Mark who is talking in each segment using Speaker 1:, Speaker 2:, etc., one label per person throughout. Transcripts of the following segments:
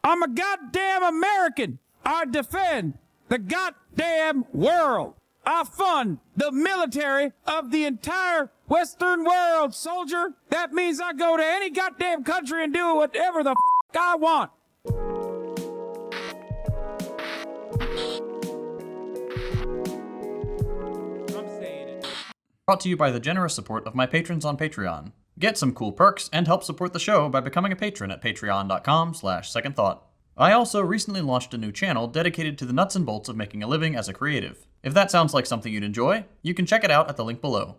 Speaker 1: I'm a goddamn American. I defend the goddamn world. I fund the military of the entire Western world, soldier. That means I go to any goddamn country and do whatever the I want. I'm saying it.
Speaker 2: Brought to you by the generous support of my patrons on Patreon. Get some cool perks and help support the show by becoming a patron at patreon.com/secondthought. I also recently launched a new channel dedicated to the nuts and bolts of making a living as a creative. If that sounds like something you'd enjoy, you can check it out at the link below.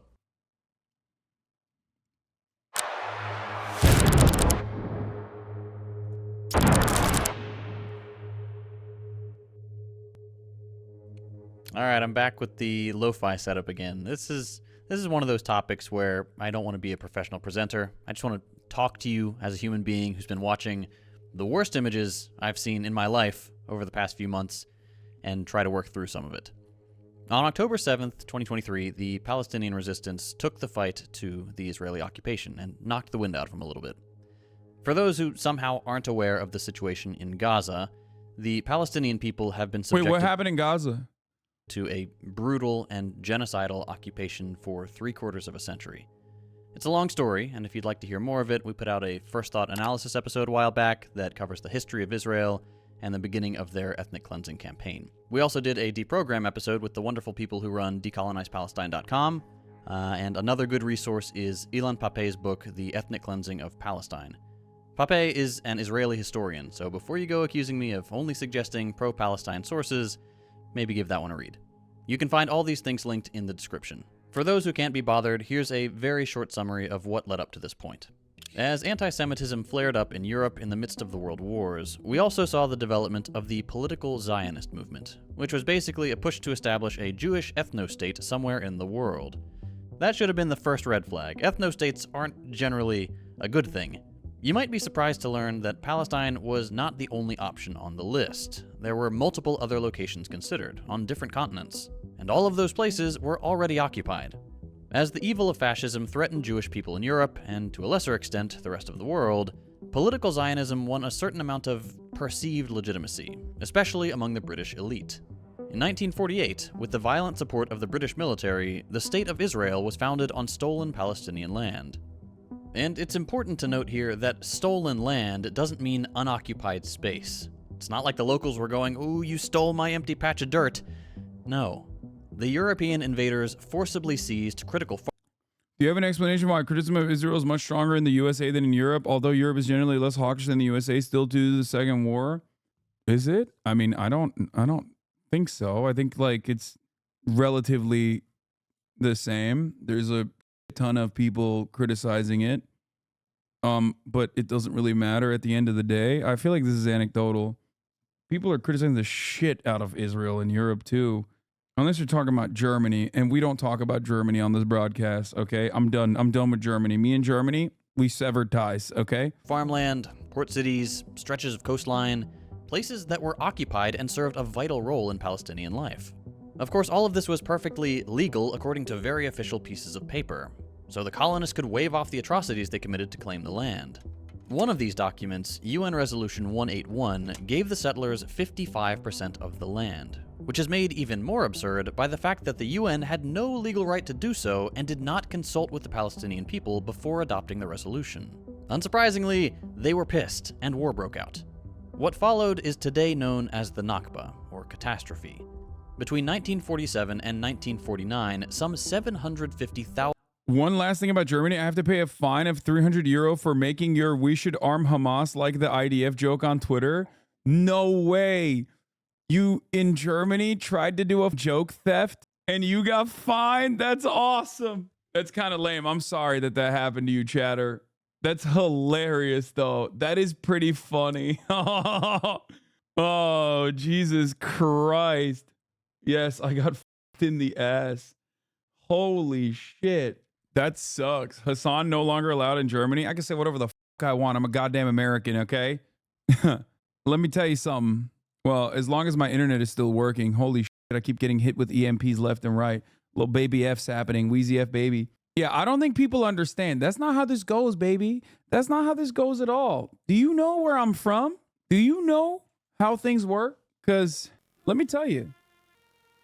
Speaker 2: Alright, I'm back with the lo-fi setup again. This is one of those topics where I don't want to be a professional presenter. I just want to talk to you as a human being who's been watching the worst images I've seen in my life over the past few months and try to work through some of it. On October 7th, 2023, the Palestinian resistance took the fight to the Israeli occupation and knocked the wind out of them a little bit. For those who somehow aren't aware of the situation in Gaza, the Palestinian people have been subjected
Speaker 1: Wait, what happened in Gaza?
Speaker 2: To a brutal and genocidal occupation for 3/4 of a century. It's a long story, and if you'd like to hear more of it, we put out a First Thought analysis episode a while back that covers the history of Israel and the beginning of their ethnic cleansing campaign. We also did a deprogram episode with the wonderful people who run decolonizepalestine.com, and another good resource is Ilan Pappé's book, The Ethnic Cleansing of Palestine. Pappé is an Israeli historian, so before you go accusing me of only suggesting pro-Palestine sources, maybe give that one a read. You can find all these things linked in the description. For those who can't be bothered, here's a very short summary of what led up to this point. As anti-Semitism flared up in Europe in the midst of the world wars, we also saw the development of the political Zionist movement, which was basically a push to establish a Jewish ethno-state somewhere in the world. That should have been the first red flag. Ethno-states aren't generally a good thing. You might be surprised to learn that Palestine was not the only option on the list. There were multiple other locations considered, on different continents, and all of those places were already occupied. As the evil of fascism threatened Jewish people in Europe, and to a lesser extent, the rest of the world, political Zionism won a certain amount of perceived legitimacy, especially among the British elite. In 1948, with the violent support of the British military, the State of Israel was founded on stolen Palestinian land. And it's important to note here that stolen land doesn't mean unoccupied space. It's not like the locals were going, "Ooh, you stole my empty patch of dirt." No. The European invaders forcibly seized critical farms.
Speaker 1: Do you have an explanation why criticism of Israel is much stronger in the USA than in Europe? Although Europe is generally less hawkish than the USA, still due to the Second War. Is it? I mean, I don't think so. I think like it's relatively the same. There's a ton of people criticizing it. But it doesn't really matter at the end of the day. I feel like this is anecdotal. People are criticizing the shit out of Israel in Europe too. Unless you're talking about Germany, and we don't talk about Germany on this broadcast, okay? I'm done with Germany. Me and Germany, we severed ties, okay?
Speaker 2: Farmland, port cities, stretches of coastline, places that were occupied and served a vital role in Palestinian life. Of course, all of this was perfectly legal according to very official pieces of paper, so the colonists could wave off the atrocities they committed to claim the land. One of these documents, UN Resolution 181, gave the settlers 55% of the land, which is made even more absurd by the fact that the UN had no legal right to do so and did not consult with the Palestinian people before adopting the resolution. Unsurprisingly, they were pissed, and war broke out. What followed is today known as the Nakba, or catastrophe. Between 1947 and 1949, some 750,000...
Speaker 1: One last thing about Germany, I have to pay a fine of €300 for making your "we should arm Hamas like the IDF" joke on Twitter. No way. You in Germany tried to do a joke theft and you got fined? That's awesome. That's kind of lame. I'm sorry that happened to you, chatter. That's hilarious, though. That is pretty funny. Oh, Jesus Christ. Yes, I got f***ed in the ass. Holy shit. That sucks. Hasan no longer allowed in Germany. I can say whatever the f*** I want. I'm a goddamn American, okay? Let me tell you something. Well, as long as my internet is still working, holy shit, I keep getting hit with EMPs left and right. Little baby F's happening. Wheezy F baby. Yeah, I don't think people understand. That's not how this goes, baby. That's not how this goes at all. Do you know where I'm from? Do you know how things work? Because let me tell you,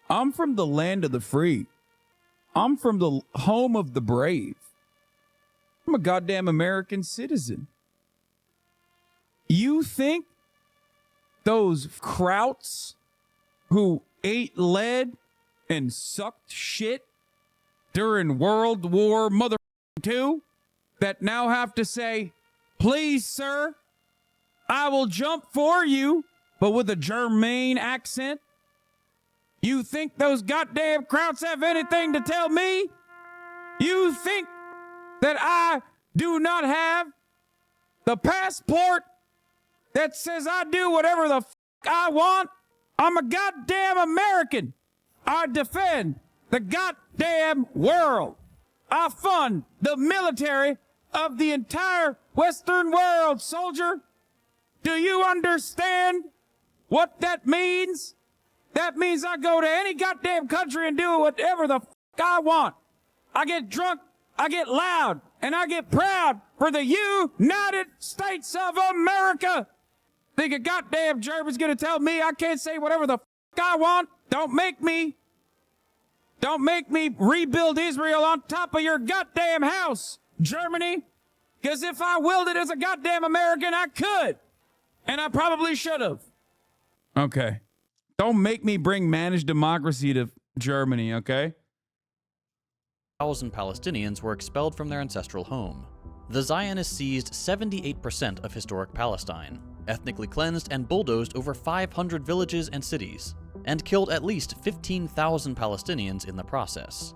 Speaker 1: I'm from the land of the free. I'm from the home of the brave. I'm a goddamn American citizen. You think those krauts who ate lead and sucked shit during World War Mother II that now have to say, please, sir, I will jump for you, but with a German accent? You think those goddamn krauts have anything to tell me? You think that I do not have the passport that says I do whatever the I want? I'm a goddamn American. I defend the goddamn world. I fund the military of the entire Western world, soldier. Do you understand what that means? That means I go to any goddamn country and do whatever the I want. I get drunk, I get loud, and I get proud for the United States of America. Think a goddamn German's gonna tell me I can't say whatever the I want? Don't make me rebuild Israel on top of your goddamn house, Germany. Because if I willed it as a goddamn American, I could. And I probably should have. Okay. Don't make me bring managed democracy to Germany, okay?
Speaker 2: 1,000 Palestinians were expelled from their ancestral home. The Zionists seized 78% of historic Palestine, ethnically cleansed and bulldozed over 500 villages and cities, and killed at least 15,000 Palestinians in the process.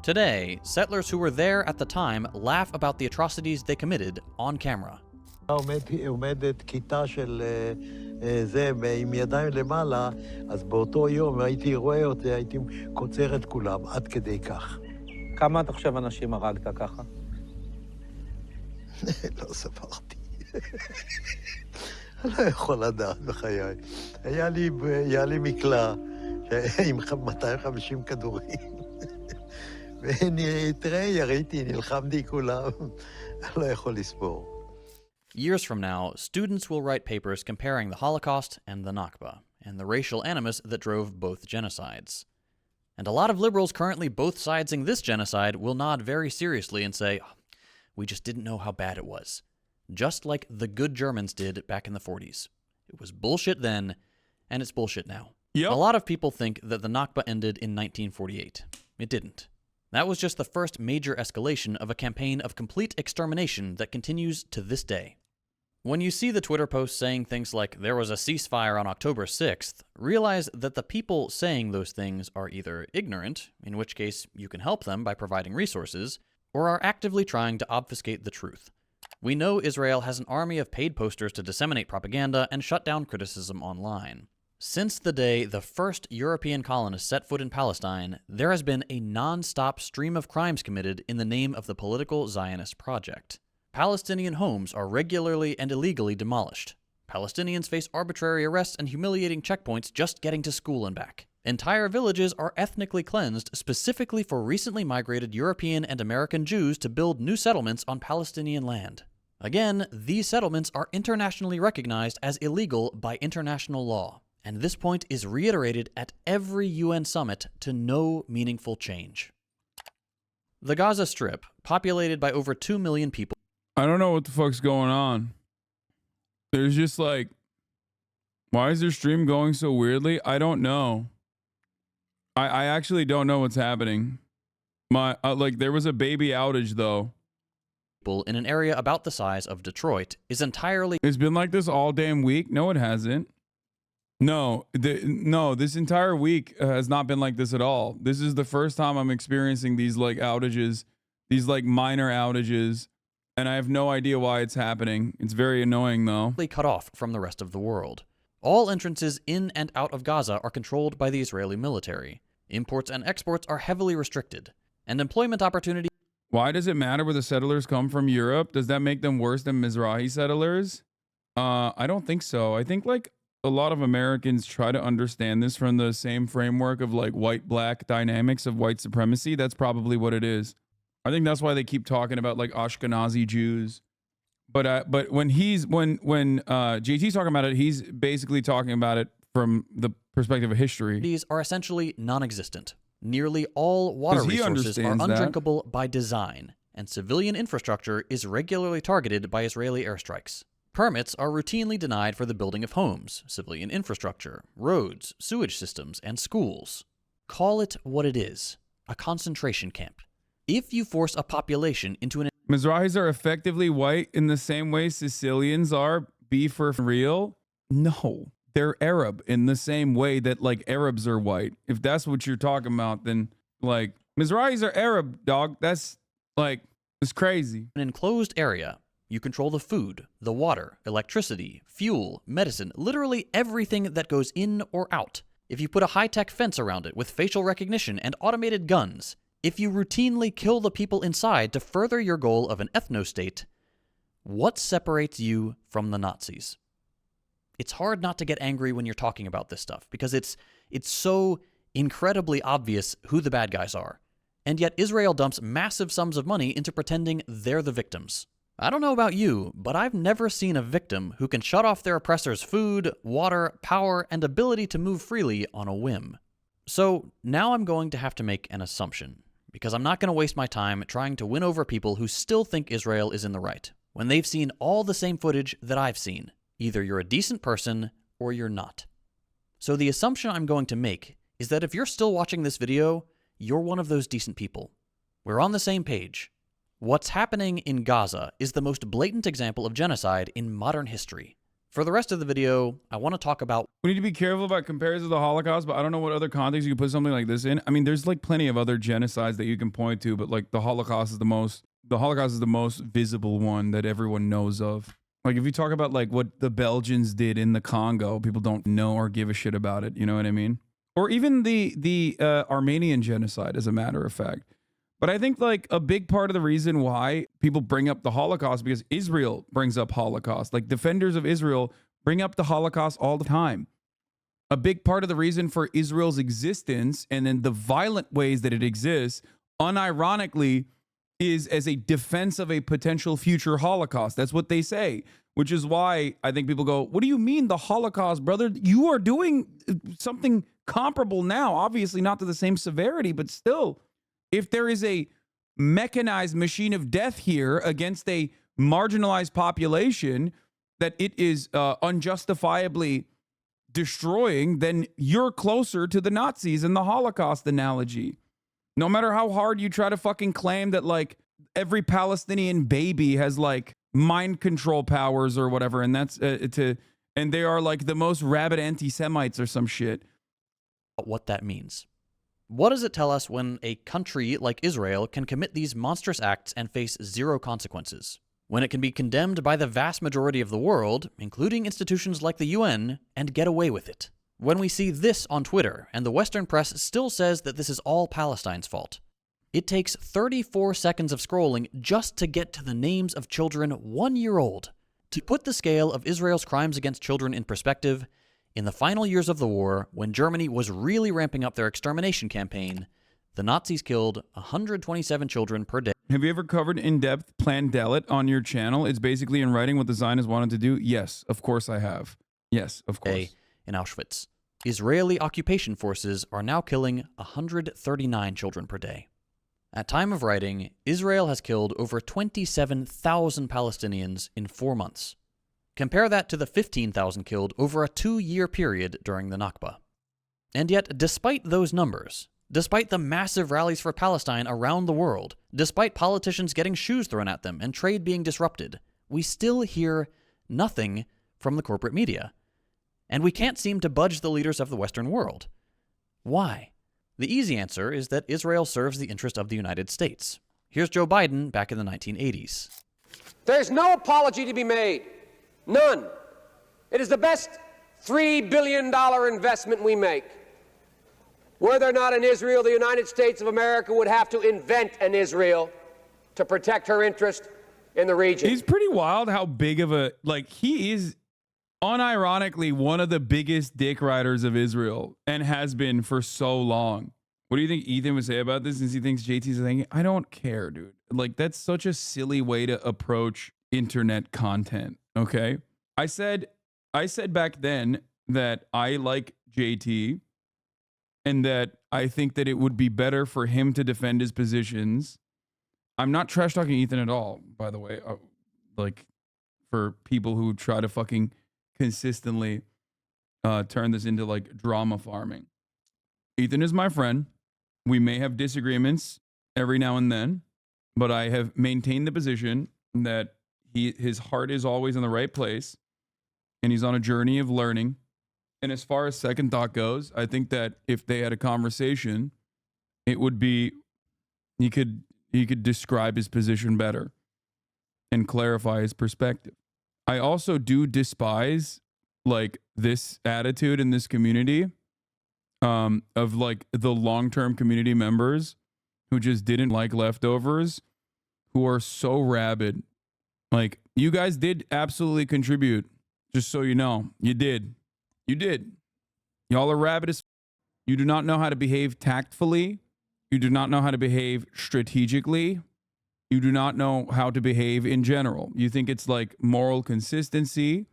Speaker 2: Today, settlers who were there at the time laugh about the atrocities they committed on camera.
Speaker 3: עומדת כיתה של זה עם ידיים למעלה, אז באותו יום הייתי רואה אותה, הייתי קוצר את כולם, עד כדי כך.
Speaker 4: כמה אתה חושב אנשים הרגת ככה?
Speaker 3: לא ספרתי. אני לא יכול לדעת בחיי. היה לי מקלע עם 250 כדורים. ותראה, יריתי, נלחמתי כולם. אני לא יכול לספור.
Speaker 2: Years from now, students will write papers comparing the Holocaust and the Nakba, and the racial animus that drove both genocides. And a lot of liberals currently both sidesing this genocide will nod very seriously and say, oh, we just didn't know how bad it was. Just like the good Germans did back in the 40s. It was bullshit then, and it's bullshit now.
Speaker 1: Yep.
Speaker 2: A lot of people think that the Nakba ended in 1948. It didn't. That was just the first major escalation of a campaign of complete extermination that continues to this day. When you see the Twitter posts saying things like, there was a ceasefire on October 6th, realize that the people saying those things are either ignorant, in which case you can help them by providing resources, or are actively trying to obfuscate the truth. We know Israel has an army of paid posters to disseminate propaganda and shut down criticism online. Since the day the first European colonists set foot in Palestine, there has been a non-stop stream of crimes committed in the name of the political Zionist project. Palestinian homes are regularly and illegally demolished. Palestinians face arbitrary arrests and humiliating checkpoints just getting to school and back. Entire villages are ethnically cleansed specifically for recently migrated European and American Jews to build new settlements on Palestinian land. Again, these settlements are internationally recognized as illegal by international law, and this point is reiterated at every UN summit to no meaningful change. The Gaza Strip, populated by over 2 million people,
Speaker 1: I don't know what the fuck's going on. There's just like, why is their stream going so weirdly? I don't know. I actually don't know what's happening. There was a baby outage though.
Speaker 2: in an area about the size of Detroit, is entirely...
Speaker 1: It's been like this all damn week. No, it hasn't. No, this entire week has not been like this at all. This is the first time I'm experiencing these like outages, these like minor outages. And I have no idea why it's happening. It's very annoying, though.
Speaker 2: cut off from the rest of the world. All entrances in and out of Gaza are controlled by the Israeli military. Imports and exports are heavily restricted. And employment opportunities...
Speaker 1: Why does it matter where the settlers come from Europe? Does that make them worse than Mizrahi settlers? I don't think so. I think, like, a lot of Americans try to understand this from the same framework of, like, white-black dynamics of white supremacy. That's probably what it is. I think that's why they keep talking about like Ashkenazi Jews. But when JT's talking about it, he's basically talking about it from the perspective of history.
Speaker 2: These are essentially non-existent. Nearly all water
Speaker 1: 'Cause he
Speaker 2: resources are
Speaker 1: understands that.
Speaker 2: undrinkable by design, and civilian infrastructure is regularly targeted by Israeli airstrikes. Permits are routinely denied for the building of homes, civilian infrastructure, roads, sewage systems, and schools. Call it what it is, a concentration camp. If you force a population into an
Speaker 1: Mizrahis are effectively white in the same way Sicilians are. Be for real? No, they're Arab in the same way that like Arabs are white. If that's what you're talking about, then like Mizrahis are Arab, dog. That's like, it's crazy.
Speaker 2: enclosed area, you control the food, the water, electricity, fuel, medicine, literally everything that goes in or out. If you put a high-tech fence around it with facial recognition and automated guns, if you routinely kill the people inside to further your goal of an ethno-state, what separates you from the Nazis? It's hard not to get angry when you're talking about this stuff because it's so incredibly obvious who the bad guys are. And yet Israel dumps massive sums of money into pretending they're the victims. I don't know about you, but I've never seen a victim who can shut off their oppressor's food, water, power, and ability to move freely on a whim. So now I'm going to have to make an assumption, because I'm not going to waste my time trying to win over people who still think Israel is in the right, when they've seen all the same footage that I've seen. Either you're a decent person or you're not. So the assumption I'm going to make is that if you're still watching this video, you're one of those decent people. We're on the same page. What's happening in Gaza is the most blatant example of genocide in modern history. For the rest of the video, I want to talk about...
Speaker 1: We need to be careful about comparisons to the Holocaust, but I don't know what other context you could put something like this in. I mean, there's like plenty of other genocides that you can point to, but like the Holocaust is the most visible one that everyone knows of. Like if you talk about like what the Belgians did in the Congo, people don't know or give a shit about it. You know what I mean? Or even the Armenian genocide, as a matter of fact. But I think like a big part of the reason why people bring up the Holocaust because Israel brings up Holocaust. Like defenders of Israel bring up the Holocaust all the time. A big part of the reason for Israel's existence and then the violent ways that it exists, unironically, is as a defense of a potential future Holocaust. That's what they say, which is why I think people go, what do you mean the Holocaust, brother? You are doing something comparable now, obviously not to the same severity, but still. If there is a mechanized machine of death here against a marginalized population that it is unjustifiably destroying, then you're closer to the Nazis in the Holocaust analogy. No matter how hard you try to fucking claim that like every Palestinian baby has like mind control powers or whatever, and that's and they are like the most rabid anti-Semites or some shit.
Speaker 2: what that means. What does it tell us when a country like Israel can commit these monstrous acts and face zero consequences? When it can be condemned by the vast majority of the world, including institutions like the UN, and get away with it? When we see this on Twitter and the Western press still says that this is all Palestine's fault? It takes 34 seconds of scrolling just to get to the names of children 1 year old. To put the scale of Israel's crimes against children in perspective, in the final years of the war, when Germany was really ramping up their extermination campaign, the Nazis killed 127 children per day.
Speaker 1: Have you ever covered in-depth Plandalet on your channel? It's basically in writing what the Zionists wanted to do. Yes, of course I have. Yes, of course.
Speaker 2: In Auschwitz. Israeli occupation forces are now killing 139 children per day. At time of writing, Israel has killed over 27,000 Palestinians in 4 months. Compare that to the 15,000 killed over a 2-year period during the Nakba. And yet, despite those numbers, despite the massive rallies for Palestine around the world, despite politicians getting shoes thrown at them and trade being disrupted, we still hear nothing from the corporate media. And we can't seem to budge the leaders of the Western world. Why? The easy answer is that Israel serves the interest of the United States. Here's Joe Biden back in the 1980s.
Speaker 5: There's no apology to be made. None. It is the best $3 billion investment we make. Were there not an Israel, the United States of America would have to invent an Israel to protect her interest in the region.
Speaker 1: He's pretty wild how big of a, like, he is unironically one of the biggest dick riders of Israel and has been for so long. What do you think Ethan would say about this? Since he thinks JT's thinking, I don't care, dude. Like, that's such a silly way to approach internet content. Okay. I said back then that I like JT and that I think that it would be better for him to defend his positions. I'm not trash talking Ethan at all, by the way. Like, for people who try to fucking consistently turn this into like drama farming. Ethan is my friend. We may have disagreements every now and then, but I have maintained the position that his heart is always in the right place and he's on a journey of learning. And as far as second thought goes, I think that if they had a conversation, it would be he could describe his position better and clarify his perspective. I also do despise like this attitude in this community of like the long-term community members who just didn't like leftovers, who are so rabid. Like, you guys did absolutely contribute, just so you know. You did. Y'all are rabid as you do not know how to behave tactfully. You do not know how to behave strategically. You do not know how to behave in general. You think it's like moral consistency,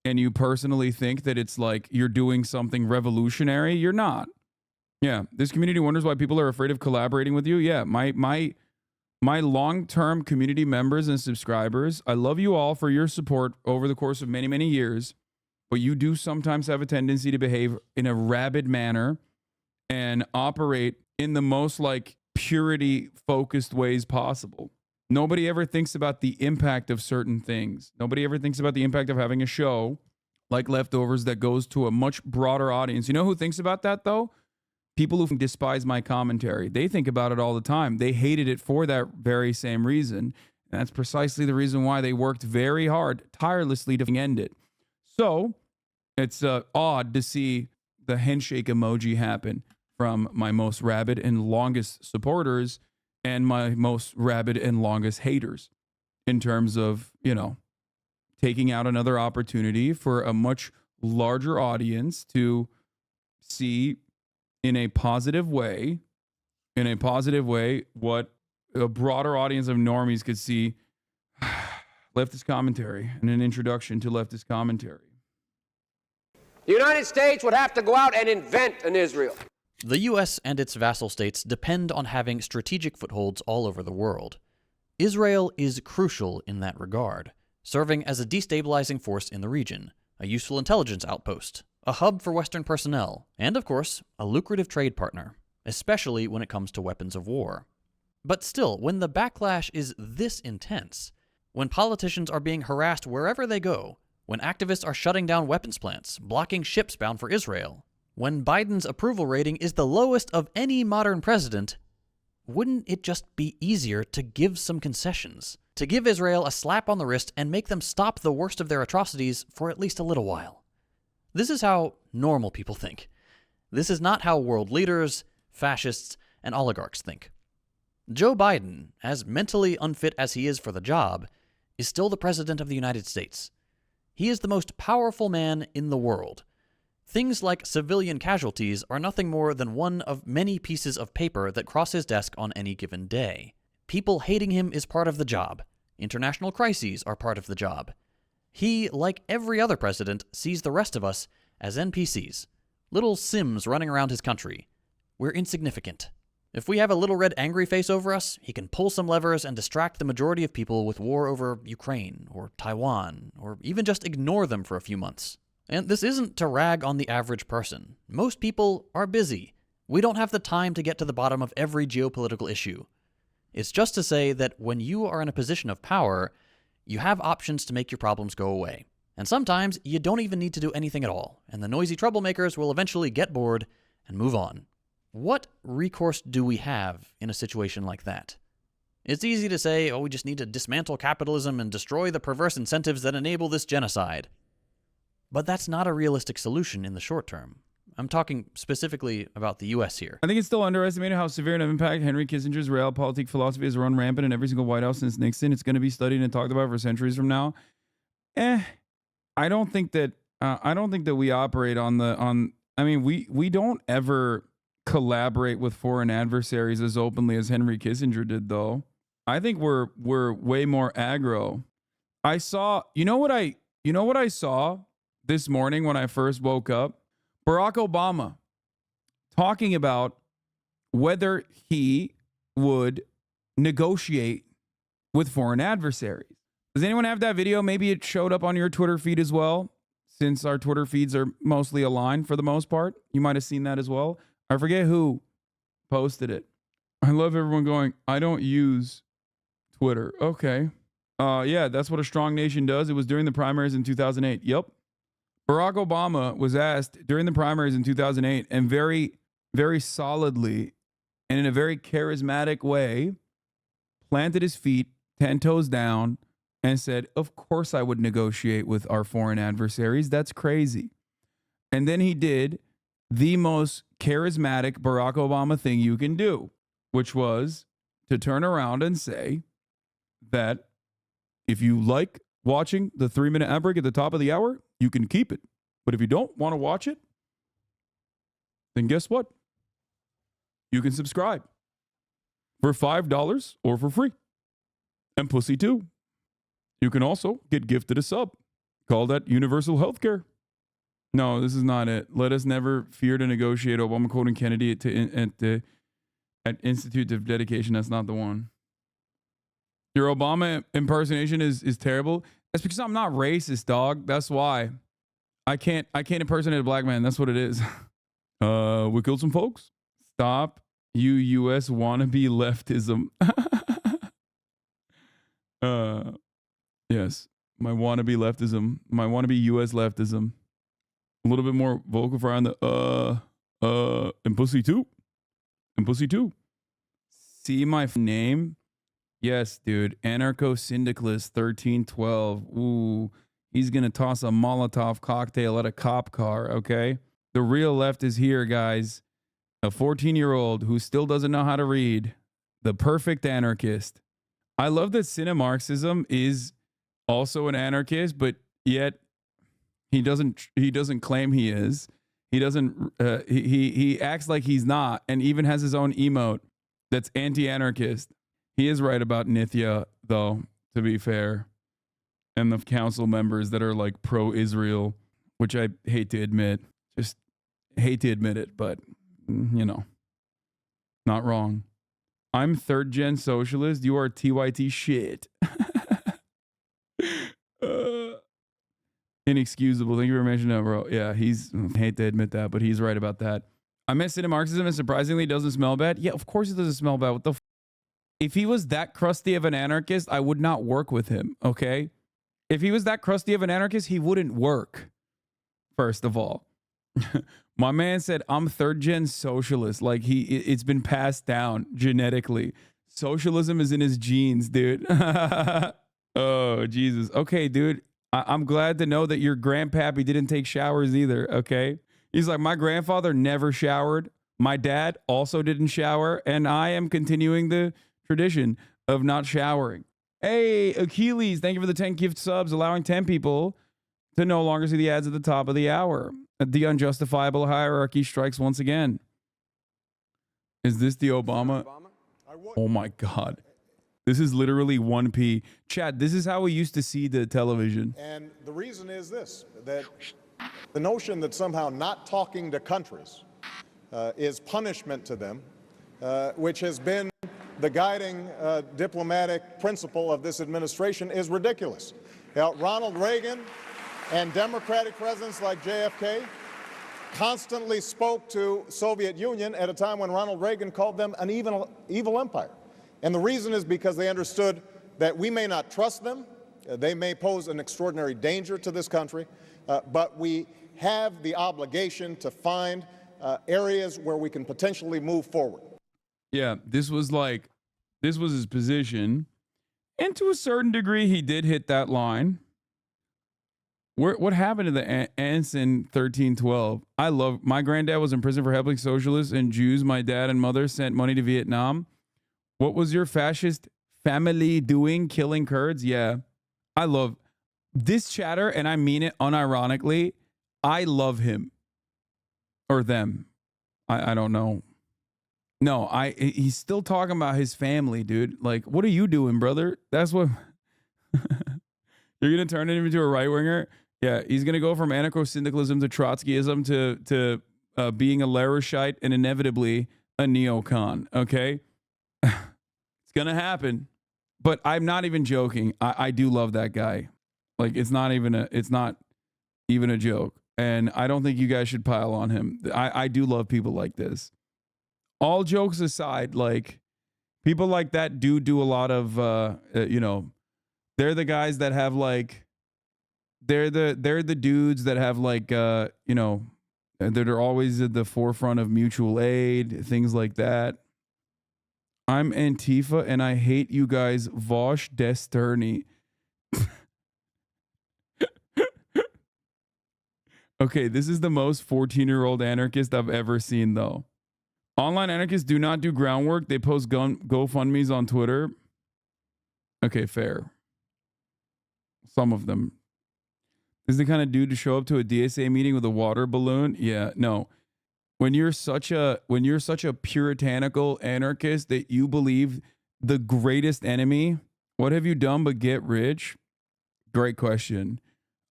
Speaker 1: and you personally think that it's like you're doing something revolutionary. You're not. Yeah, this community wonders why people are afraid of collaborating with you. Yeah, my long-term community members and subscribers, I love you all for your support over the course of many, many years, but you do sometimes have a tendency to behave in a rabid manner and operate in the most like purity-focused ways possible. Nobody ever thinks about the impact of certain things. Nobody ever thinks about the impact of having a show like Leftovers that goes to a much broader audience. You know who thinks about that, though? People who despise my commentary. They think about it all the time. They hated it for that very same reason. And that's precisely the reason why they worked very hard, tirelessly to end it. So it's odd to see the handshake emoji happen from my most rabid and longest supporters and my most rabid and longest haters in terms of, you know, taking out another opportunity for a much larger audience to see in a positive way, what a broader audience of normies could see. Leftist commentary and an introduction to leftist commentary.
Speaker 5: The United States would have to go out and invent an Israel.
Speaker 2: The U.S. and its vassal states depend on having strategic footholds all over the world. Israel is crucial in that regard, serving as a destabilizing force in the region, a useful intelligence outpost, a hub for Western personnel, and of course, a lucrative trade partner, especially when it comes to weapons of war. But still, when the backlash is this intense, when politicians are being harassed wherever they go, when activists are shutting down weapons plants, blocking ships bound for Israel, when Biden's approval rating is the lowest of any modern president, wouldn't it just be easier to give some concessions? To give Israel a slap on the wrist and make them stop the worst of their atrocities for at least a little while? This is how normal people think. This is not how world leaders, fascists, and oligarchs think. Joe Biden, as mentally unfit as he is for the job, is still the president of the United States. He is the most powerful man in the world. Things like civilian casualties are nothing more than one of many pieces of paper that cross his desk on any given day. People hating him is part of the job. International crises are part of the job. He, like every other president, sees the rest of us as NPCs, little Sims running around his country. We're insignificant. If we have a little red angry face over us, he can pull some levers and distract the majority of people with war over Ukraine or Taiwan, or even just ignore them for a few months. And this isn't to rag on the average person. Most people are busy. We don't have the time to get to the bottom of every geopolitical issue. It's just to say that when you are in a position of power, you have options to make your problems go away. And sometimes you don't even need to do anything at all, and the noisy troublemakers will eventually get bored and move on. What recourse do we have in a situation like that? It's easy to say, oh, we just need to dismantle capitalism and destroy the perverse incentives that enable this genocide. But that's not a realistic solution in the short term. I'm talking specifically about the U.S. here.
Speaker 1: I think it's still underestimated how severe an impact Henry Kissinger's realpolitik philosophy has run rampant in every single White House since Nixon. It's going to be studied and talked about for centuries from now. I don't think that we operate we don't ever collaborate with foreign adversaries as openly as Henry Kissinger did, though. I think we're way more aggro I saw, you know what I saw this morning when I first woke up? Barack Obama talking about whether he would negotiate with foreign adversaries. Does anyone have that video? Maybe it showed up on your Twitter feed as well, since our Twitter feeds are mostly aligned for the most part. You might have seen that as well. I forget who posted it. I love everyone going, I don't use Twitter. Okay. Yeah, that's what a strong nation does. It was during the primaries in 2008. Yep. Barack Obama was asked during the primaries in 2008 and very, very solidly and in a very charismatic way, planted his feet 10 toes down and said, of course I would negotiate with our foreign adversaries. That's crazy. And then he did the most charismatic Barack Obama thing you can do, which was to turn around and say that if you like watching the 3-minute ad break at the top of the hour, you can keep it. But if you don't want to watch it, then guess what? You can subscribe for $5 or for free. And pussy too. You can also get gifted a sub. Call that universal healthcare. No, this is not it. Let us never fear to negotiate. Obama quoting Kennedy at Institute of Dedication. That's not the one. Your Obama impersonation is terrible. That's because I'm not racist, dog. That's why. I can't impersonate a black man. That's what it is. We killed some folks. Stop you US wannabe leftism. Yes. My wannabe leftism. My wannabe US leftism. A little bit more vocal fry on the and pussy too. And pussy too. See my name? Yes, dude. Anarcho-syndicalist 1312. Ooh, he's going to toss a Molotov cocktail at a cop car, okay? The real left is here, guys. A 14-year-old who still doesn't know how to read. The perfect anarchist. I love that Cinemarxism is also an anarchist, but yet he doesn't claim he is. He doesn't he acts like he's not, and even has his own emote that's anti-anarchist. He is right about Nithya, though, to be fair. And the council members that are like pro-Israel, which I hate to admit. Just hate to admit it, but, you know, not wrong. I'm third-gen socialist. You are TYT shit. Inexcusable. Thank you for mentioning that, bro. Yeah, hate to admit that, but he's right about that. I miss Marxism and surprisingly doesn't smell bad. Yeah, of course it doesn't smell bad. What the If he was that crusty of an anarchist, I would not work with him, okay? If he was that crusty of an anarchist, he wouldn't work, first of all. My man said, I'm third-gen socialist. Like, it's been passed down genetically. Socialism is in his genes, dude. Oh, Jesus. Okay, dude. I'm glad to know that your grandpappy didn't take showers either, okay? He's like, my grandfather never showered. My dad also didn't shower, and I am continuing the tradition of not showering. Hey, Achilles, thank you for the 10 gift subs, allowing 10 people to no longer see the ads at the top of the hour. The unjustifiable hierarchy strikes once again. Is this the Obama? Oh my God. This is literally 1p. Chad, this is how we used to see the television.
Speaker 6: And the reason is this, that the notion that somehow not talking to countries is punishment to them, which has been the guiding diplomatic principle of this administration, is ridiculous. Now, Ronald Reagan and Democratic presidents like JFK constantly spoke to Soviet Union at a time when Ronald Reagan called them an evil empire. And the reason is because they understood that we may not trust them, they may pose an extraordinary danger to this country, but we have the obligation to find areas where we can potentially move forward.
Speaker 1: Yeah, this was his position. And to a certain degree, he did hit that line. What happened to the ants in 1312? My granddad was in prison for helping socialists and Jews. My dad and mother sent money to Vietnam. What was your fascist family doing? Killing Kurds? Yeah. I love this chatter, and I mean it unironically. I love him. Or them. I don't know. No, he's still talking about his family, dude. Like, what are you doing, brother? That's what You're gonna turn him into a right winger. Yeah, he's gonna go from anarcho-syndicalism to Trotskyism to being a Laroshite and inevitably a neocon. Okay, it's gonna happen. But I'm not even joking. I do love that guy. Like it's not even a joke. And I don't think you guys should pile on him. I do love people like this. All jokes aside, like people like that do a lot of they're the guys that have like they're the dudes that have like that are always at the forefront of mutual aid, things like that. I'm Antifa and I hate you guys. Vosh Desterny. Okay, this is the most 14-year-old anarchist I've ever seen, though. Online anarchists do not do groundwork. They post GoFundMes on Twitter. Okay, fair. Some of them. This is the kind of dude to show up to a DSA meeting with a water balloon. Yeah, no. When you're such a puritanical anarchist that you believe the greatest enemy, what have you done but get rich? Great question.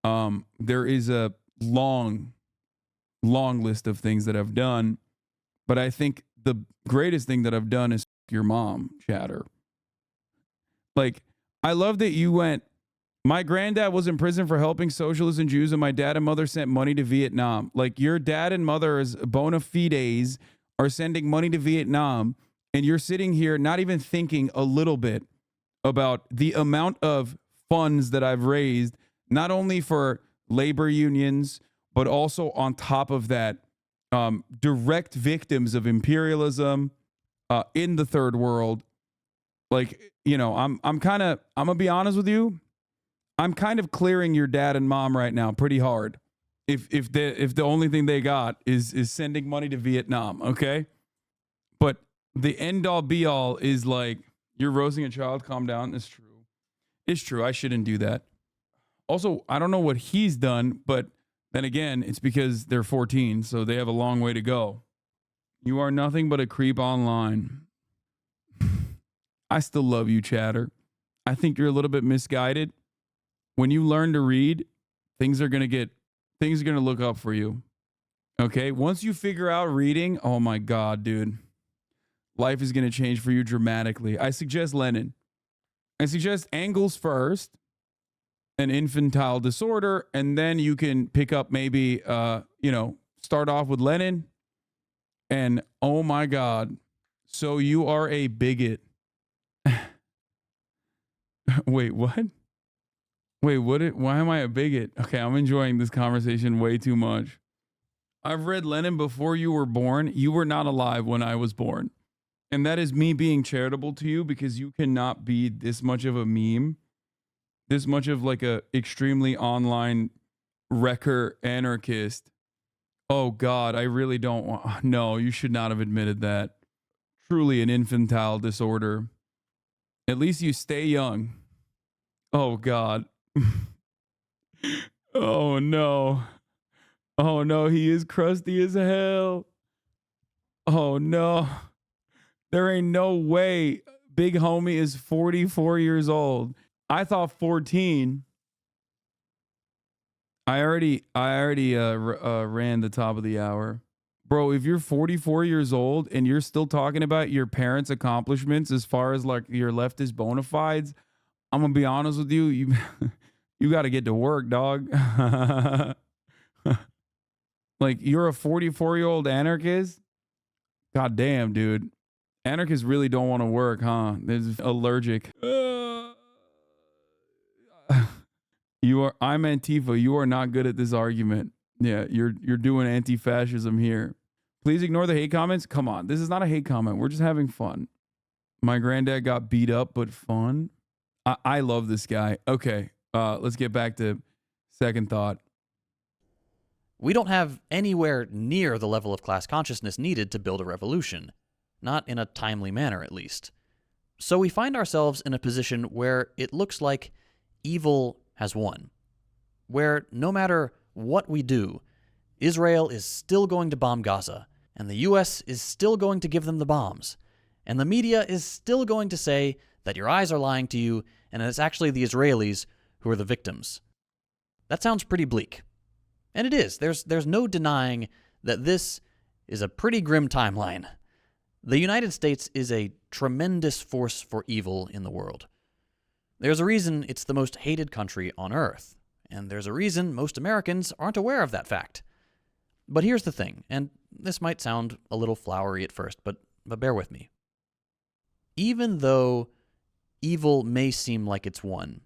Speaker 1: There is a long list of things that I've done, but I think the greatest thing that I've done is your mom, chatter. Like, I love that you went, my granddad was in prison for helping socialists and Jews, and my dad and mother sent money to Vietnam. Like, your dad and mother as bona fides are sending money to Vietnam, and you're sitting here not even thinking a little bit about the amount of funds that I've raised, not only for labor unions, but also on top of that, direct victims of imperialism in the third world. Like, I'm gonna be honest with you. I'm kind of clearing your dad and mom right now pretty hard. If the only thing they got is sending money to Vietnam, okay? But the end all be all is like, you're roasting a child, calm down. It's true. It's true. I shouldn't do that. Also, I don't know what he's done, but then again, it's because they're 14, so they have a long way to go. You are nothing but a creep online. I still love you, chatter. I think you're a little bit misguided. When you learn to read, things are going to look up for you. Okay? Once you figure out reading, oh my God, dude. Life is going to change for you dramatically. I suggest Lenin. I suggest Engels first, an infantile disorder, and then you can pick up maybe, start off with Lenin. And oh my God, so you are a bigot. Wait, what? Wait, why am I a bigot? Okay, I'm enjoying this conversation way too much. I've read Lenin before you were born. You were not alive when I was born. And that is me being charitable to you because you cannot be this much of a meme, this much of like a extremely online wrecker anarchist. Oh God, I really don't want, no, you should not have admitted that. Truly an infantile disorder. At least you stay young. Oh God. Oh no. Oh no, he is crusty as hell. Oh no. There ain't no way big homie is 44 years old. I thought 14. I already ran the top of the hour. Bro, if you're 44 years old and you're still talking about your parents' accomplishments as far as like your leftist bona fides, I'm going to be honest with you, you got to get to work, dog. Like, you're a 44-year-old anarchist? God damn, dude. Anarchists really don't want to work, huh? They're just allergic. I'm Antifa. You are not good at this argument. Yeah, you're doing anti-fascism here. Please ignore the hate comments. Come on, this is not a hate comment. We're just having fun. My granddad got beat up, but fun. I love this guy. Okay, let's get back to second thought.
Speaker 2: We don't have anywhere near the level of class consciousness needed to build a revolution. Not in a timely manner, at least. So we find ourselves in a position where it looks like evil has won. Where no matter what we do, Israel is still going to bomb Gaza, and the US is still going to give them the bombs, and the media is still going to say that your eyes are lying to you, and it's actually the Israelis who are the victims. That sounds pretty bleak. And it is. There's no denying that this is a pretty grim timeline. The United States is a tremendous force for evil in the world. There's a reason it's the most hated country on Earth, and there's a reason most Americans aren't aware of that fact. But here's the thing, and this might sound a little flowery at first, but bear with me. Even though evil may seem like it's won,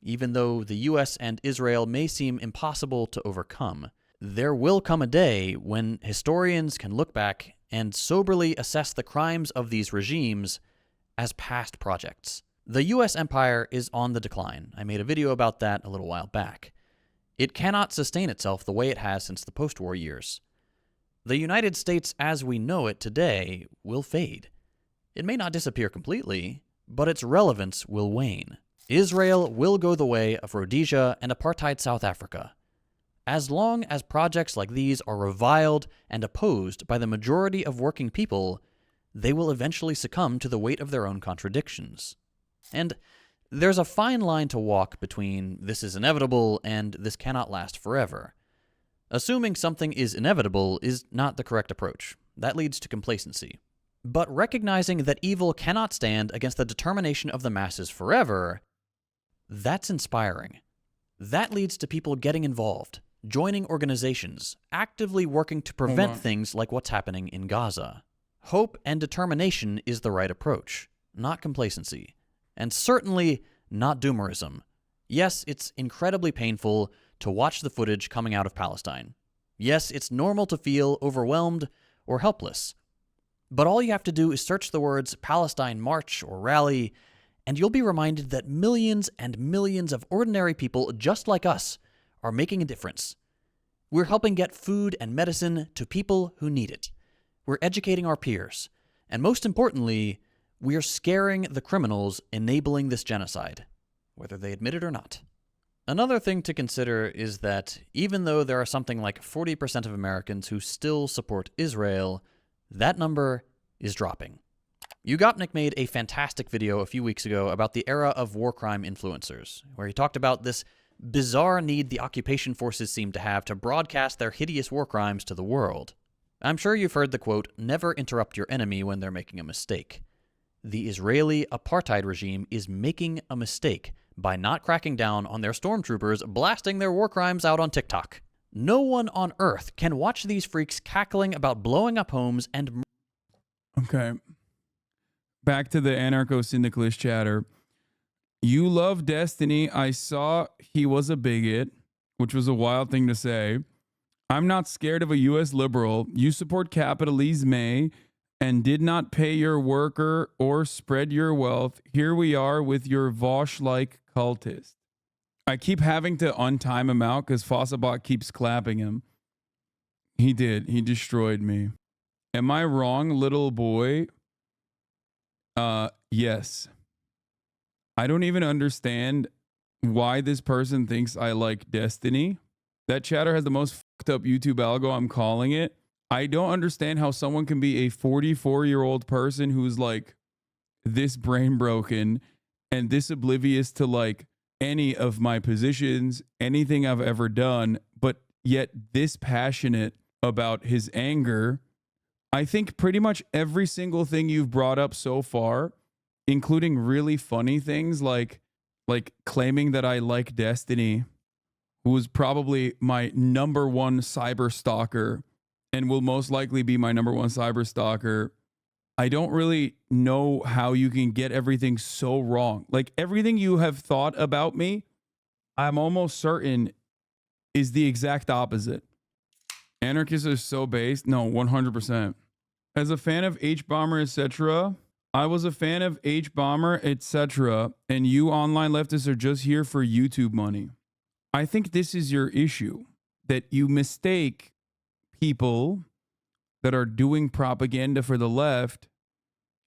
Speaker 2: even though the US and Israel may seem impossible to overcome, there will come a day when historians can look back and soberly assess the crimes of these regimes as past projects. The US empire is on the decline. I made a video about that a little while back. It cannot sustain itself the way it has since the post-war years. The United States as we know it today will fade. It may not disappear completely, but its relevance will wane. Israel will go the way of Rhodesia and apartheid South Africa. As long as projects like these are reviled and opposed by the majority of working people, they will eventually succumb to the weight of their own contradictions. And there's a fine line to walk between this is inevitable and this cannot last forever. Assuming something is inevitable is not the correct approach. That leads to complacency. But recognizing that evil cannot stand against the determination of the masses forever, that's inspiring. That leads to people getting involved, joining organizations, actively working to prevent things like what's happening in Gaza. Hope and determination is the right approach, not complacency. And certainly not doomerism. Yes, it's incredibly painful to watch the footage coming out of Palestine. Yes, it's normal to feel overwhelmed or helpless. But all you have to do is search the words Palestine March or Rally, and you'll be reminded that millions and millions of ordinary people just like us are making a difference. We're helping get food and medicine to people who need it. We're educating our peers. And most importantly, we are scaring the criminals enabling this genocide, whether they admit it or not. Another thing to consider is that even though there are something like 40% of Americans who still support Israel, that number is dropping. Ugopnik made a fantastic video a few weeks ago about the era of war crime influencers, where he talked about this bizarre need the occupation forces seem to have to broadcast their hideous war crimes to the world. I'm sure you've heard the quote, "Never interrupt your enemy when they're making a mistake." The Israeli apartheid regime is making a mistake by not cracking down on their stormtroopers blasting their war crimes out on TikTok. No one on Earth can watch these freaks cackling about blowing up homes and...
Speaker 1: Okay. Back to the anarcho-syndicalist chatter. You love Destiny. I saw he was a bigot, which was a wild thing to say. I'm not scared of a U.S. liberal. You support capitalisme and did not pay your worker or spread your wealth. Here we are with your Vosh-like cultist. I keep having to untime him out because Fossabot keeps clapping him. He did. He destroyed me. Am I wrong, little boy? Yes. I don't even understand why this person thinks I like Destiny. That chatter has the most fucked up YouTube algo, I'm calling it. I don't understand how someone can be a 44-year-old person who's like this brain broken and this oblivious to like any of my positions, anything I've ever done, but yet this passionate about his anger. I think pretty much every single thing you've brought up so far, including really funny things like claiming that I like Destiny, who was probably my number one cyber stalker and will most likely be my number one cyber stalker. I don't really know how you can get everything so wrong. Like everything you have thought about me, I'm almost certain is the exact opposite. Anarchists are so based. No, 100%. As a fan of H-Bomber, etc., I was a fan of H-Bomber, etc., and you online leftists are just here for YouTube money. I think this is your issue, that you mistake people that are doing propaganda for the left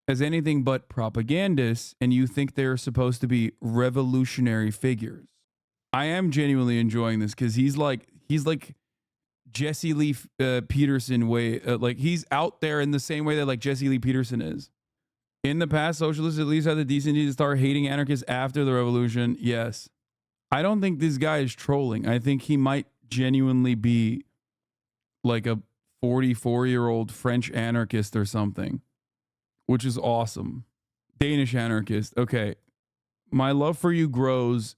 Speaker 1: as anything but propagandists, and you think they're supposed to be revolutionary figures. I am genuinely enjoying this because he's like Jesse Lee Peterson way, like he's out there in the same way that like Jesse Lee Peterson is. In the past, socialists at least had the decency to start hating anarchists after the revolution. Yes. I don't think this guy is trolling. I think he might genuinely be like a 44-year-old French anarchist or something, which is awesome. Danish anarchist. Okay. My love for you grows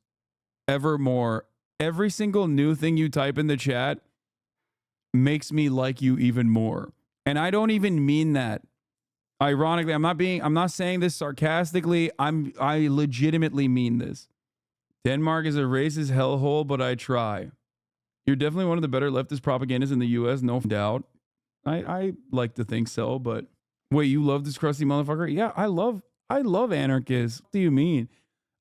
Speaker 1: ever more. Every single new thing you type in the chat makes me like you even more. And I don't even mean that ironically. I'm not saying this sarcastically. I legitimately mean this. Denmark is a racist hellhole, but I try. You're definitely one of the better leftist propagandists in the US, no doubt. I like to think so, but wait, you love this crusty motherfucker? Yeah, I love anarchists. What do you mean?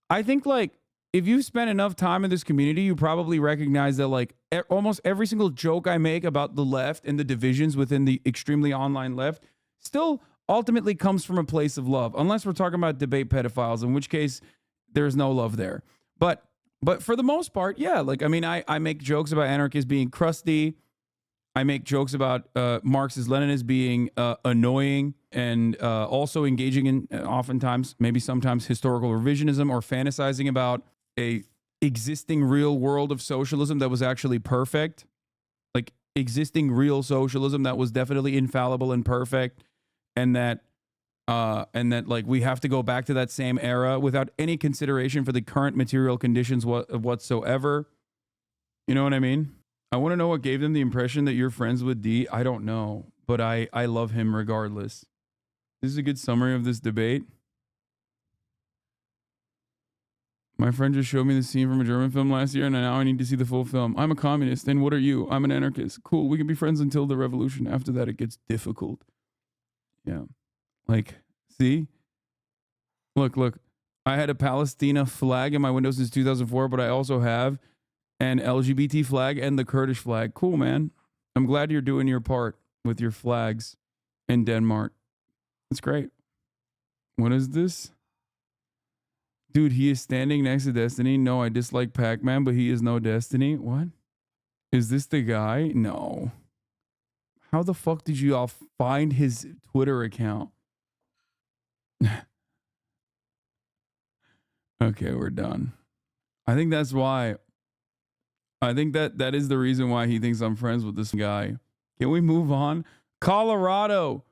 Speaker 1: I think like if you spend enough time in this community, you probably recognize that like almost every single joke I make about the left and the divisions within the extremely online left still ultimately comes from a place of love, unless we're talking about debate pedophiles, in which case there's no love there. But for the most part, yeah, like, I mean, I make jokes about anarchists being crusty. I make jokes about Marxist Leninists being annoying and also engaging in oftentimes, maybe sometimes historical revisionism or fantasizing about a existing real world of socialism that was actually perfect, like existing real socialism that was definitely infallible and perfect, and that like we have to go back to that same era without any consideration for the current material conditions whatsoever. You know what I mean? I want to know what gave them the impression that you're friends with D. I don't know, but I love him regardless. This is a good summary of this debate. My friend just showed me the scene from a German film last year, and now I need to see the full film. I'm a communist, and what are you? I'm an anarchist. Cool, we can be friends until the revolution. After that, it gets difficult. Yeah. Like, see? Look. I had a Palestina flag in my window since 2004, but I also have an LGBT flag and the Kurdish flag. Cool, man. I'm glad you're doing your part with your flags in Denmark. That's great. What is this? Dude, he is standing next to Destiny. No, I dislike Pac-Man, but he is no Destiny. What? Is this the guy? No. How the fuck did you all find his Twitter account? Okay, we're done. I think that's why. I think that is the reason why he thinks I'm friends with this guy. Can we move on? Colorado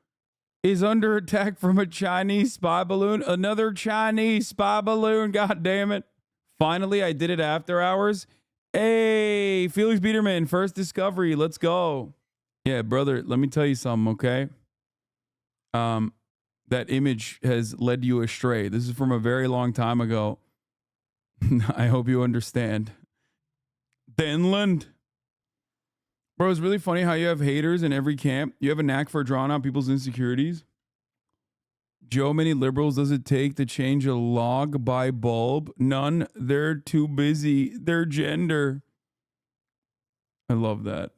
Speaker 1: is under attack from a Chinese spy balloon. Another Chinese spy balloon. God damn it. Finally, I did it after hours. Hey, Felix Biederman, first discovery. Let's go. Yeah, brother, let me tell you something, okay? That image has led you astray. This is from a very long time ago. I hope you understand. Denland. Bro, it's really funny how you have haters in every camp. You have a knack for drawing out people's insecurities. Joe, many liberals does it take to change a log by bulb? None. They're too busy. Their gender. I love that.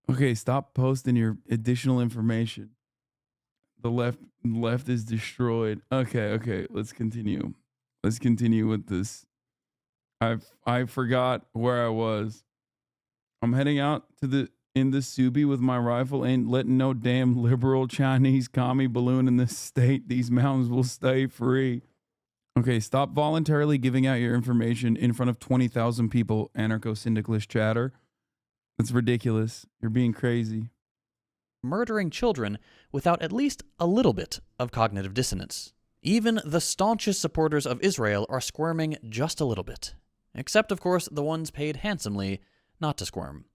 Speaker 1: Okay, stop posting your additional information. The left is destroyed. Okay, let's continue. Let's continue with this. I forgot where I was. I'm heading out in the Subi with my rifle. Ain't letting no damn liberal Chinese commie balloon in this state. These mountains will stay free. Okay, stop voluntarily giving out your information in front of 20,000 people, anarcho-syndicalist chatter. That's ridiculous. You're being crazy.
Speaker 2: Murdering children without at least a little bit of cognitive dissonance. Even the staunchest supporters of Israel are squirming just a little bit. Except, of course, the ones paid handsomely not to squirm.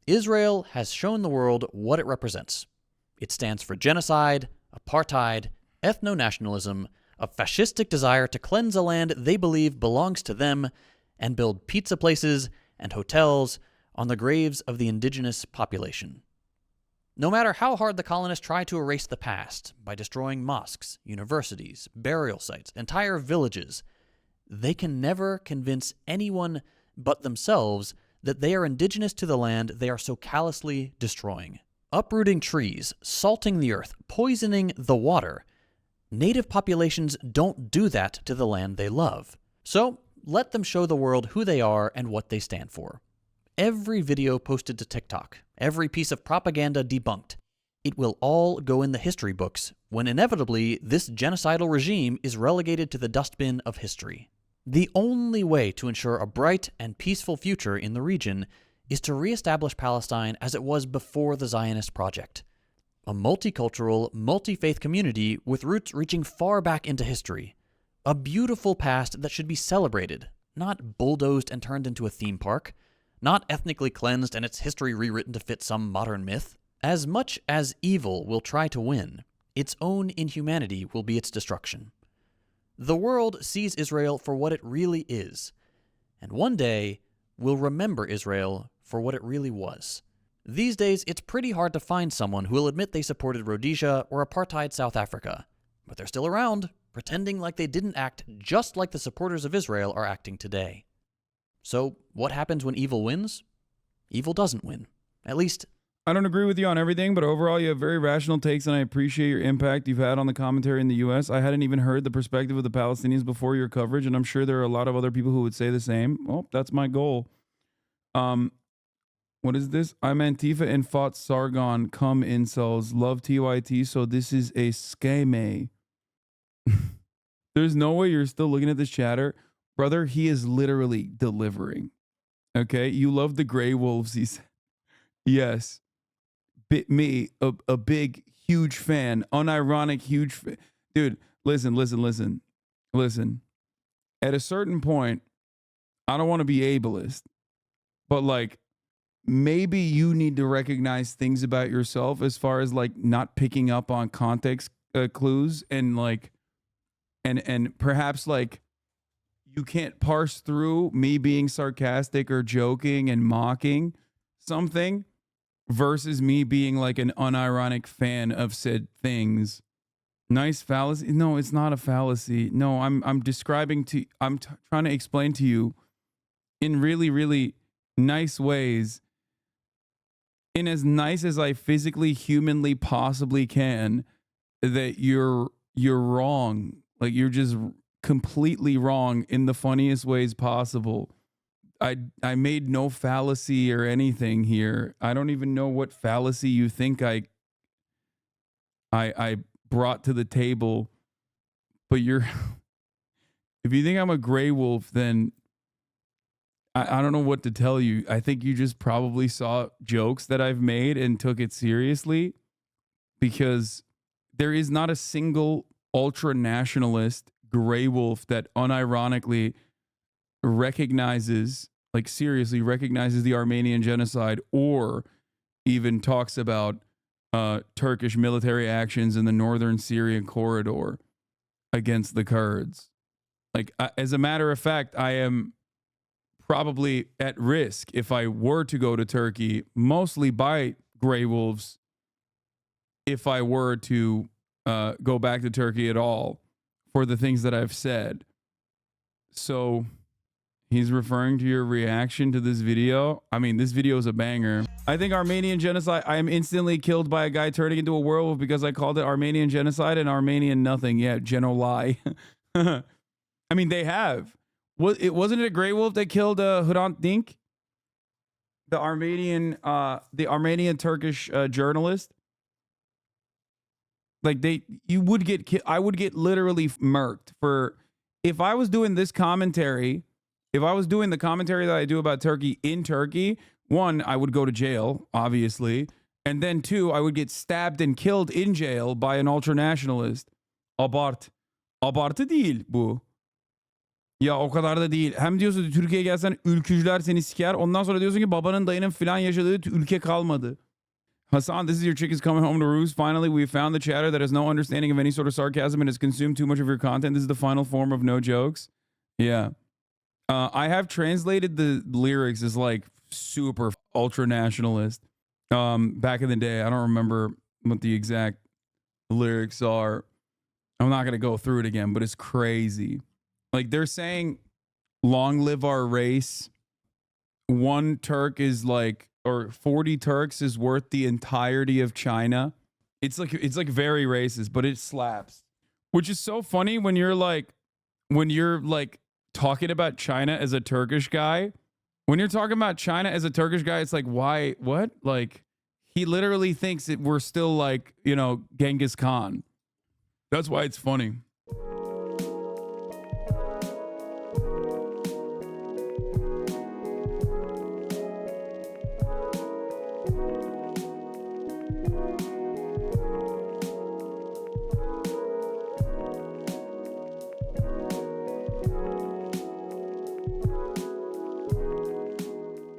Speaker 2: Israel has shown the world what it represents. It stands for genocide, apartheid, ethno-nationalism, a fascistic desire to cleanse a land they believe belongs to them, and build pizza places and hotels on the graves of the indigenous population. No matter how hard the colonists try to erase the past by destroying mosques, universities, burial sites, entire villages, they can never convince anyone but themselves that they are indigenous to the land they are so callously destroying. Uprooting trees, salting the earth, poisoning the water. Native populations don't do that to the land they love. So let them show the world who they are and what they stand for. Every video posted to TikTok, every piece of propaganda debunked. It will all go in the history books when inevitably this genocidal regime is relegated to the dustbin of history. The only way to ensure a bright and peaceful future in the region is to reestablish Palestine as it was before the Zionist project. A multicultural, multi-faith community with roots reaching far back into history. A beautiful past that should be celebrated, not bulldozed and turned into a theme park, not ethnically cleansed and its history rewritten to fit some modern myth. As much as evil will try to win, its own inhumanity will be its destruction. The world sees Israel for what it really is, and one day will remember Israel for what it really was. These days, it's pretty hard to find someone who will admit they supported Rhodesia or apartheid South Africa, but they're still around, pretending like they didn't act just like the supporters of Israel are acting today. So, what happens when evil wins? Evil doesn't win. At least,
Speaker 1: I don't agree with you on everything, but overall you have very rational takes, and I appreciate your impact you've had on the commentary in the U.S. I hadn't even heard the perspective of the Palestinians before your coverage, and I'm sure there are a lot of other people who would say the same. Well, that's my goal. What is this? I'm Antifa and fought Sargon. Come incels. Love TYT, so this is a scam. There's no way you're still looking at this chatter. Brother, he is literally delivering. Okay? You love the Grey Wolves, he said. Yes. Me, a big, huge fan. Unironic, huge fan. Dude, listen. At a certain point, I don't want to be ableist, but like, maybe you need to recognize things about yourself as far as like not picking up on context clues and like, and perhaps like you can't parse through me being sarcastic or joking and mocking something versus me being like an unironic fan of said things. Nice fallacy. No, it's not a fallacy. No, I'm describing to, trying to explain to you in really, really nice ways, in as nice as I physically, humanly possibly can, that you're wrong. Like, you're just completely wrong in the funniest ways possible. I made no fallacy or anything here. I don't even know what fallacy you think I brought to the table. But you're if you think I'm a gray wolf, then I don't know what to tell you. I think you just probably saw jokes that I've made and took it seriously, because there is not a single ultra-nationalist gray wolf that unironically recognizes, like seriously recognizes the Armenian genocide, or even talks about Turkish military actions in the northern Syrian corridor against the Kurds. Like, as a matter of fact, I am probably at risk if I were to go to Turkey, mostly by gray wolves, if I were to go back to Turkey at all, for the things that I've said. So he's referring to your reaction to this video. I mean, this video is a banger. I think Armenian genocide, I am instantly killed by a guy turning into a werewolf because I called it Armenian genocide and Armenian nothing. Yeah, Geno lie. I mean, they have. Wasn't it a gray wolf that killed Hrant Dink, the Armenian Turkish journalist? Like, I would get literally murked for, if I was doing this commentary, if I was doing the commentary that I do about Turkey in Turkey, one, I would go to jail, obviously, and then two, I would get stabbed and killed in jail by an ultranationalist. Abartı değil bu. Ya o kadar da değil. Hem diyorsun Türkiye'ye gelsen ülkücüler seni siker. Ondan sonra diyorsun ki babanın dayının filan yaşadığı ülke kalmadı. Hasan, this is your chickens coming home to roost. Finally, we found the chatter that has no understanding of any sort of sarcasm and has consumed too much of your content. This is the final form of no jokes. Yeah. I have translated the lyrics as like super ultra nationalist. Back in the day, I don't remember what the exact lyrics are. I'm not going to go through it again, but it's crazy. Like, they're saying, long live our race. One Turk is like, or 40 Turks is worth the entirety of China. It's like very racist, but it slaps. Which is so funny when you're like talking about China as a Turkish guy. When you're talking about China as a Turkish guy, it's like, why, what? Like, he literally thinks that we're still like, you know, Genghis Khan. That's why it's funny.